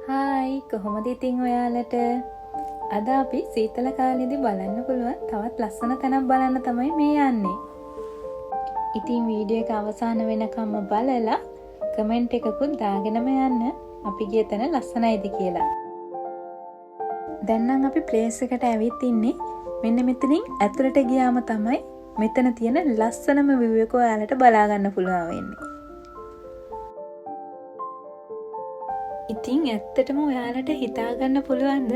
Hi කොහොමද ඉතින් ඔයාලට අද අපි සීතල කාලෙදී බලන්න පුළුවන් තවත් ලස්සන තැනක් බලන්න තමයි මේ යන්නේ. ඉතින් වීඩියෝ එක අවසාන වෙනකම්ම බලලා කමෙන්ට් එකකුත් දාගෙනම යන්න අපි ගිය තැන ලස්සනයිද කියලා. දැන් නම් අපි ප්ලේස් එකට ඇවිත් ඉන්නේ. මෙන්න මෙතනින් ඇතුළට ගියාම තමයි මෙතන තියෙන ලස්සනම view එක ඔයාලට බලා ගන්න පුළුවන් වෙන්නේ. ඉතින් ඇත්තටම ඔයාලට හිතා ගන්න පුළුවන්ද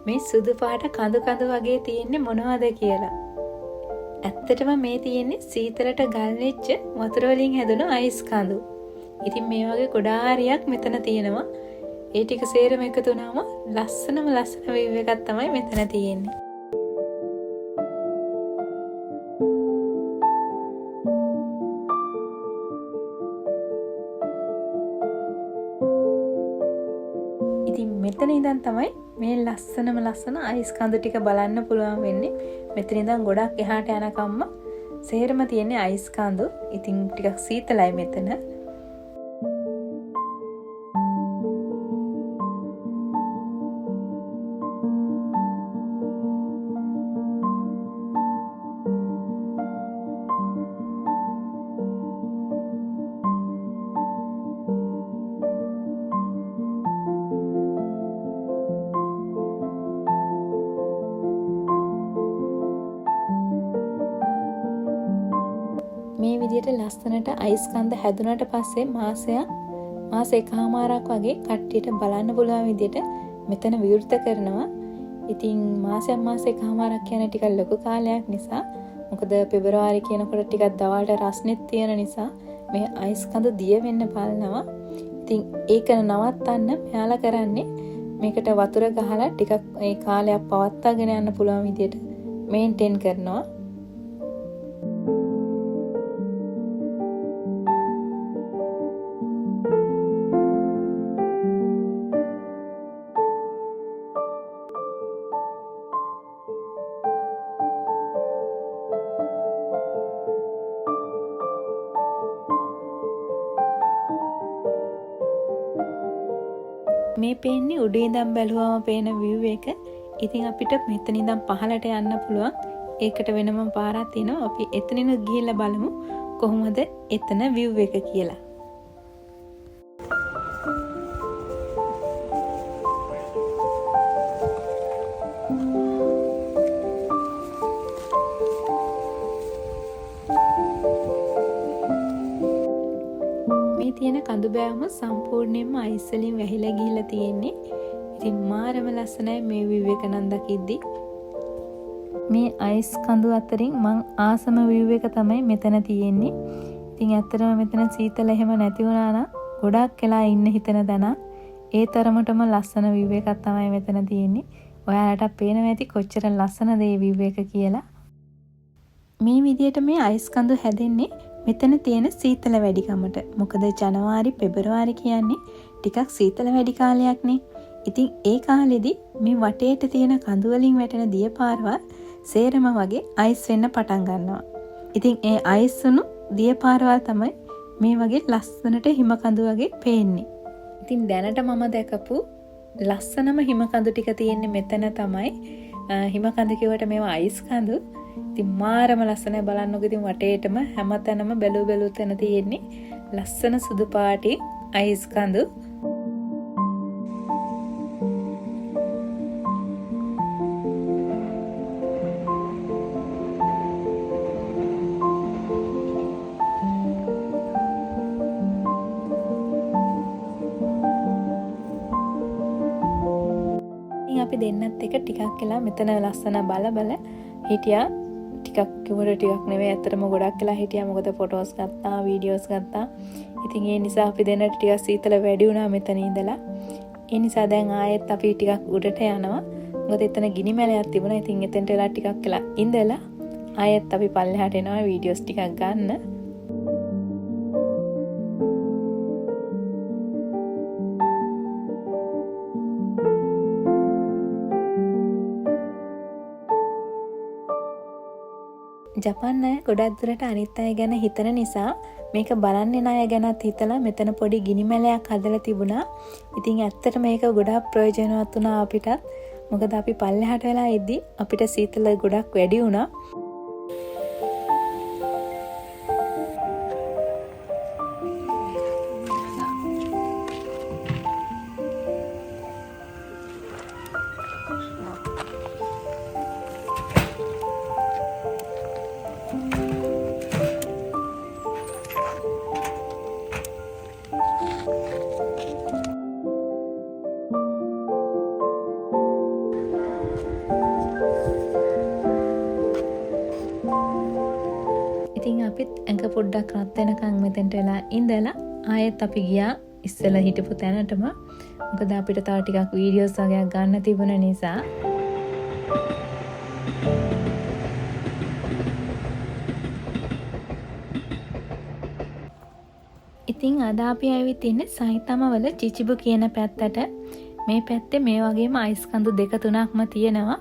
මේ සුදු පාට කඳු කඳු වගේ තියෙන්නේ මොනවද කියලා? ඇත්තටම මේ තියෙන්නේ සීතලට ගල් වෙච්ච වතුර වලින් හැදුණු අයිස් කඳු. ඉතින් මේ වගේ ගොඩාරියක් මෙතන තියෙනවා. ඒ ටික සේරම එකතු වුණාම ලස්සන view එකක් තමයි මෙතන තියෙන්නේ. ඉතින් මෙතන ඉඳන් තමයි මේ ලස්සන අයිස් කඳු ටික බලන්න පුළුවන් වෙන්නේ. මෙතන ඉඳන් ගොඩක් එහාට යනකම්ම සේරම තියෙන්නේ අයිස් කඳු. ඉතින් ටිකක් සීතලයි මෙතන. මේ විදිහට ලස්සනට අයිස් කඳ හැදුනට පස්සේ මාස එකමාරක් වගේ කට්ටියට බලන්න පුළුවන් විදිහට මෙතන විවෘත කරනවා. ඉතින් මාස එකමාරක් කියන ටිකක් ලොකු කාලයක් නිසා මොකද පෙබරවාරි කියනකොට ටිකක් දවල්ට රස්නෙත් තියෙන නිසා මේ අයිස් කඳ දිය වෙන්න බලනවා. ඉතින් ඒක නවත්තන්න මෙයාලා කරන්නේ මේකට වතුර ගහලා ටිකක් ඒ කාලයක් පවත්වාගෙන යන්න පුළුවන් විදිහට මේන්ටේන් කරනවා. මේ පේන්නේ උඩින් ඉඳන් බැලුවම පේන view එක. ඉතින් අපිට මෙතන ඉඳන් පහළට යන්න පුළුවන්. ඒකට වෙනම පාරක් තියෙනවා. අපි එතනින් ගිහිල්ලා බලමු කොහොමද එතන view එක කියලා. තියෙන කඳු බෑවම සම්පූර්ණයෙන්ම අයිස් වලින් වැහිලා ගිහිල්ලා තියෙන්නේ. ඉතින් මාරම ලස්සනයි මේ view එක නම් දකිද්දි. මේ අයිස් කඳු අතරින් මං ආසම view එක තමයි මෙතන තියෙන්නේ. ඉතින් ඇත්තටම මෙතන සීතල එහෙම නැති වුණා නම් ගොඩක් වෙලා ඉන්න හිතන දන ඒ තරමටම ලස්සන view එකක් තමයි මෙතන තියෙන්නේ. ඔයාලට පේනවා ඇති කොච්චර ලස්සනද මේ view එක කියලා. මේ විදියට මේ අයිස් කඳු හැදෙන්නේ මෙතන තියෙන සීතල වැඩිකමට. මොකද ජනවාරි පෙබරවාරි කියන්නේ ටිකක් සීතල වැඩි කාලයක්නේ. ඉතින් ඒ කාලෙදි මේ වටේට තියෙන කඳු වලින් වැටෙන දිය පාරවල් සේරම වගේ අයිස් වෙන්න පටන් ගන්නවා. ඉතින් ඒ අයිස් වුණු දිය පාරවල් තමයි මේ වගේ ලස්සනට හිම කඳු වගේ පේන්නේ. ඉතින් දැනට මම දැකපු ලස්සනම හිම කඳු ටික තියෙන්නේ මෙතන තමයි. හිම කඳු කිව්වට මේවා අයිස් කඳු. ඉතින් මාරම ලස්සනයි බලන්නකො. ඉතින් වටේටම හැමතැනම බැලු තැන තියෙන්නේ ලස්සන සුදු පාටි අයිස් කඳු. ඉතින් අපි දෙන්නත් එක ටිකක් වෙලා මෙතන ලස්සන බල හිටියා. ටිකක් කිව්වට ටිකක් නෙවෙයි, ඇත්තටම ගොඩක් වෙලා හිටියා. මොකද ෆොටෝස් ගත්තා, වීඩියෝස් ගත්තා. ඉතින් ඒ නිසා අපි දෙන්නට ටිකක් සීතල වැඩි වුණා මෙතන ඉඳලා. ඒ නිසා දැන් ආයෙත් අපි ටිකක් උඩට යනවා. මොකද එතන ගිනි මැලයක් තිබුණා. ඉතින් එතනට වෙලා ටිකක් වෙලා ඉඳලා ආයෙත් අපි පල්ලෙහාට එනවා වීඩියෝස් ටිකක් ගන්න. ජපාන් අය ගොඩක් දුරට අනිත් අය ගැන හිතන නිසා මේක බලන්නේ ණය ගැනත් හිතලා මෙතන පොඩි ගිනිමැලයක් හදලා තිබුණා. ඉතින් ඇත්තට මේක ගොඩක් ප්‍රයෝජනවත් වුණා අපිටත්. මොකද අපි පල්ලෙහාට වෙලා ඉද්දි අපිට සීතල ගොඩක් වැඩි වුණා. ඉතින් අපිත් ඇඟ පොඩ්ඩක් රත් වෙනකන් මෙතෙන්ට වෙලා ඉඳලා ආයෙත් අපි ගියා ඉස්සෙල්ලා හිටපු තැනටම. මොකද අපිට තව ටිකක් වීඩියෝස් වගේක් ගන්න තිබුණ නිසා. ඉතින් අද අපි ඇවිත් ඉන්නේ සයිතමවල චිචිබු කියන පැත්තට. මේ පැත්තේ මේ වගේම අයිස් කඳු 2-3ක්ම තියෙනවා.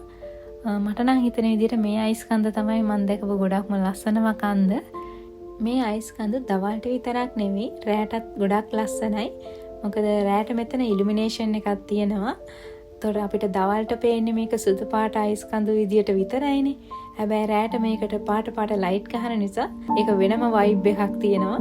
මට නම් හිතෙන විදිහට මේ අයිස් කඳ තමයි මම දැකපු ගොඩක්ම ලස්සනම කඳ. මේ අයිස් කඳ දවල්ට විතරක් නෙවෙයි රැටත් ගොඩක් ලස්සනයි. මොකද රැට මෙතන ඉලුමිනේෂන් එකක් තියෙනවා. ඒතකොට අපිට දවල්ට පේන්නේ මේක සුදු පාට අයිස් කඳු විදියට විතරයිනේ. හැබැයි රැට මේකට පාට පාට ලයිට් ගහන නිසා ඒක වෙනම වයිබ් එකක් තියෙනවා.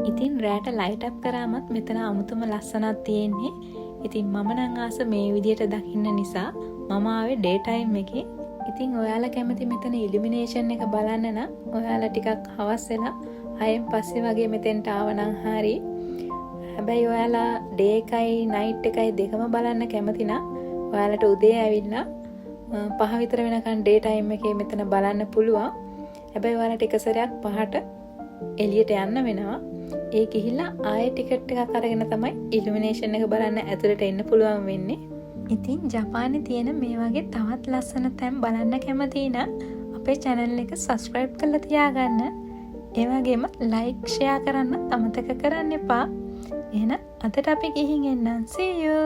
ඉතින් රෑට ලයිට් අප් කරාමත් මෙතන අමුතුම ලස්සනක් තියෙන්නේ. ඉතින් මම නම් ආස මේ විදියට දකින්න නිසා මම ආවේ ඩේ ටයිම් එකේ. ඉතින් ඔයාලා කැමති මෙතන ඉලුමිනේෂන් එක බලන්න නම් ඔයාලා ටිකක් හවස් වෙලා 6න් පස්සේ වගේ මෙතෙන්ට ආවනම් හරි. හැබැයි ඔයාලා ඩේ එකයි නයිට් එකයි දෙකම බලන්න කැමති නම් ඔයාලට උදේ ඇවිල්ලා 5 විතර වෙනකන් ඩේ ටයිම් එකේ මෙතන බලන්න පුළුවන්. හැබැයි ඔයාලට එක සැරයක් 5ට එළියට යන්න වෙනවා. ඒ ගිහිල්ලා ආයෙ ටිකට් එකක් අරගෙන තමයි ඉලුමිනේෂන් එක බලන්න ඇතුළට එන්න පුළුවන් වෙන්නේ. ඉතින් ජපානයේ තියෙන මේ වගේ තවත් ලස්සන තැන් බලන්න කැමති නම් අපේ channel එක subscribe කරලා තියාගන්න. ඒ වගේම like share කරන්න අමතක කරන්න එපා. එහෙනම් අදට අපි ගිහින් එන්නම්. See you.